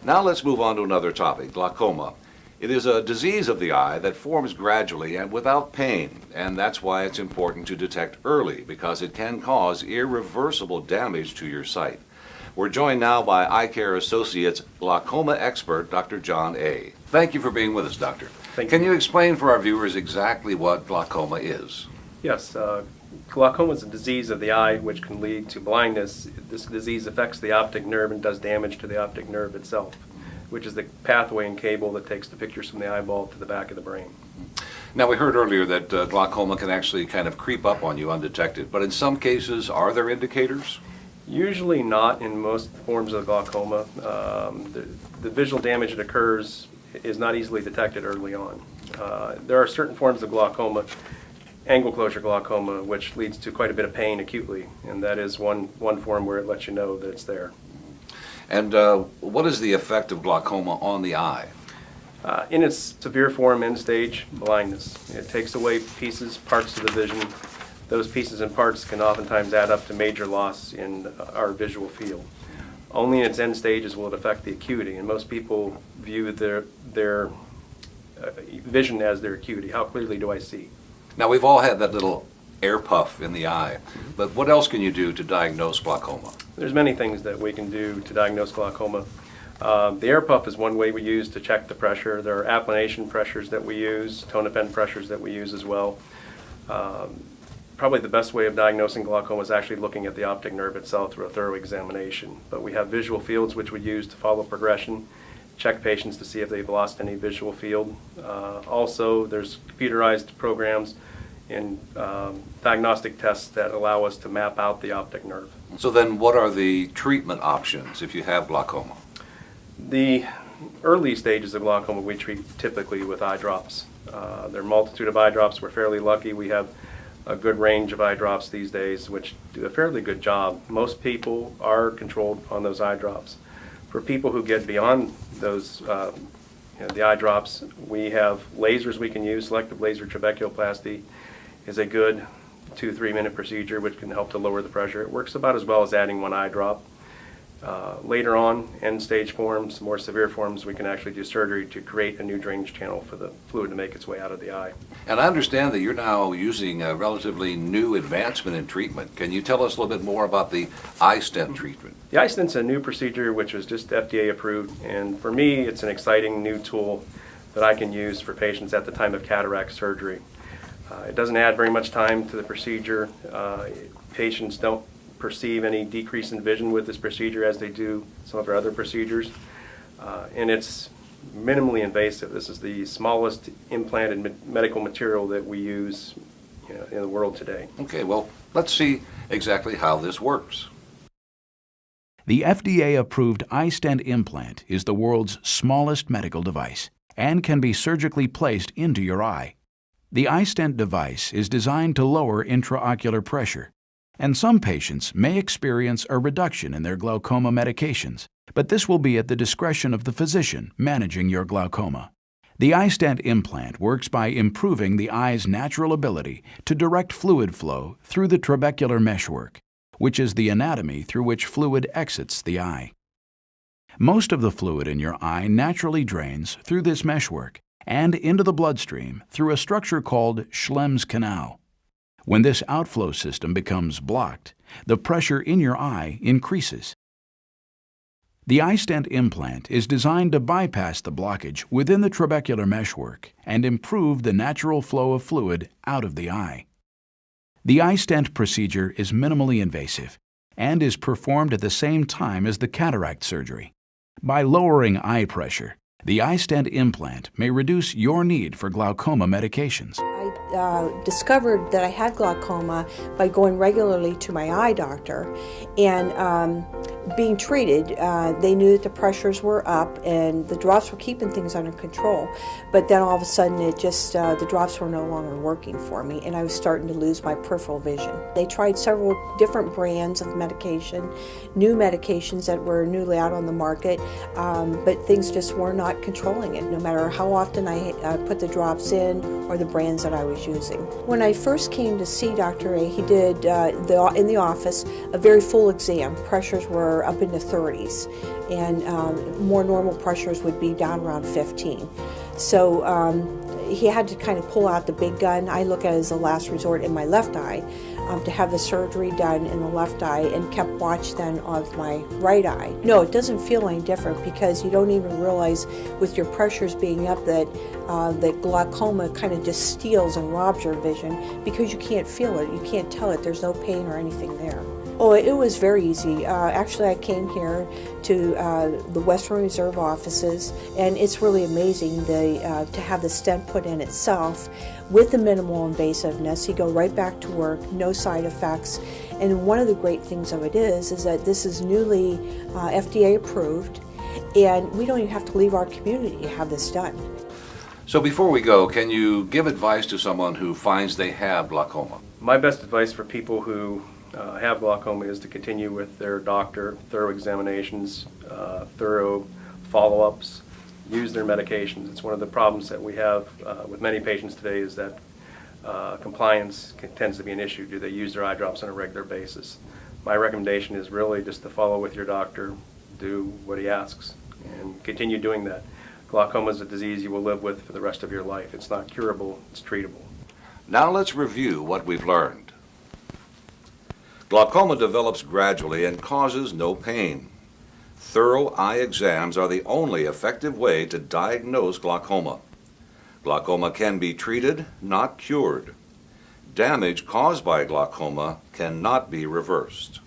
Now let's move on to another topic, glaucoma. It is a disease of the eye that forms gradually and without pain, and that's why it's important to detect early, because it can cause irreversible damage to your sight. We're joined now by Eye Care Associates glaucoma expert, Dr. John A. Thank you for being with us, Doctor. Thank you. Can you explain for our viewers exactly what glaucoma is? Yes, glaucoma is a disease of the eye which can lead to blindness. This disease affects the optic nerve and does damage to the optic nerve itself, which is the pathway and cable that takes the pictures from the eyeball to the back of the brain. Now, we heard earlier that glaucoma can actually kind of creep up on you undetected, but in some cases, are there indicators? Usually not in most forms of glaucoma. The visual damage that occurs is not easily detected early on. There are certain forms of glaucoma, angle closure glaucoma, which leads to quite a bit of pain acutely, and that is one form where it lets you know that it's there. And what is the effect of glaucoma on the eye? In its severe form, end stage, blindness. It takes away parts of the vision. Those pieces and parts can oftentimes add up to major loss in our visual field. Only in its end stages will it affect the acuity, and most people view their vision as their acuity. How clearly do I see? Now, we've all had that little air puff in the eye, but what else can you do to diagnose glaucoma? There's many things that we can do to diagnose glaucoma. The air puff is one way we use to check the pressure. There are applanation pressures that we use, tone-append pressures that we use as well. Probably the best way of diagnosing glaucoma is actually looking at the optic nerve itself through a thorough examination. But we have visual fields which we use to follow progression, check patients to see if they've lost any visual field. Also, there's computerized programs and diagnostic tests that allow us to map out the optic nerve. So then what are the treatment options if you have glaucoma? The early stages of glaucoma we treat typically with eye drops. There are a multitude of eye drops. We're fairly lucky. We have a good range of eye drops these days which do a fairly good job. Most people are controlled on those eye drops. For people who get beyond those, the eye drops, we have lasers we can use. Selective laser trabeculoplasty is a good 2-3 minute procedure which can help to lower the pressure. It works about as well as adding one eye drop. Later on, end stage forms, more severe forms, we can actually do surgery to create a new drainage channel for the fluid to make its way out of the eye. And I understand that you're now using a relatively new advancement in treatment. Can you tell us a little bit more about the eye stent treatment? The eye stent's a new procedure which was just FDA approved, and for me it's an exciting new tool that I can use for patients at the time of cataract surgery. It doesn't add very much time to the procedure. Patients don't perceive any decrease in vision with this procedure as they do some of our other procedures, and it's minimally invasive. This is the smallest implanted medical material that we use in the world today. Okay, well, let's see exactly how this works. The FDA-approved iStent implant is the world's smallest medical device and can be surgically placed into your eye. The iStent device is designed to lower intraocular pressure, and some patients may experience a reduction in their glaucoma medications, but this will be at the discretion of the physician managing your glaucoma. The iStent implant works by improving the eye's natural ability to direct fluid flow through the trabecular meshwork, which is the anatomy through which fluid exits the eye. Most of the fluid in your eye naturally drains through this meshwork and into the bloodstream through a structure called Schlemm's canal. When this outflow system becomes blocked, the pressure in your eye increases. The iStent implant is designed to bypass the blockage within the trabecular meshwork and improve the natural flow of fluid out of the eye. The iStent procedure is minimally invasive and is performed at the same time as the cataract surgery. By lowering eye pressure, the iStent implant may reduce your need for glaucoma medications. I discovered that I had glaucoma by going regularly to my eye doctor and being treated. They knew that the pressures were up and the drops were keeping things under control, but then all of a sudden it just the drops were no longer working for me and I was starting to lose my peripheral vision. They tried several different brands of medication, new medications that were newly out on the market, but things just were not controlling it, no matter how often I put the drops in or the brands that that I was using. When I first came to see Dr. A, he did in the office a very full exam. Pressures were up in the 30s, and more normal pressures would be down around 15. So he had to kind of pull out the big gun. I look at it as a last resort in my left eye to have the surgery done in the left eye, and kept watch then of my right eye. No, it doesn't feel any different, because you don't even realize with your pressures being up that that glaucoma kind of just steals and robs your vision, because you can't feel it, you can't tell it, there's no pain or anything there. Oh, it was very easy. Actually, I came here to the Western Reserve offices, and it's really amazing to have the stent put in itself with the minimal invasiveness. You go right back to work, no side effects. And one of the great things of it is that this is newly FDA approved, and we don't even have to leave our community to have this done. So before we go, can you give advice to someone who finds they have glaucoma? My best advice for people who have glaucoma is to continue with their doctor, thorough examinations, thorough follow-ups, use their medications. It's one of the problems that we have with many patients today, is that compliance tends to be an issue. Do they use their eye drops on a regular basis? My recommendation is really just to follow with your doctor, do what he asks, and continue doing that. Glaucoma is a disease you will live with for the rest of your life. It's not curable, it's treatable. Now let's review what we've learned. Glaucoma develops gradually and causes no pain. Thorough eye exams are the only effective way to diagnose glaucoma. Glaucoma can be treated, not cured. Damage caused by glaucoma cannot be reversed.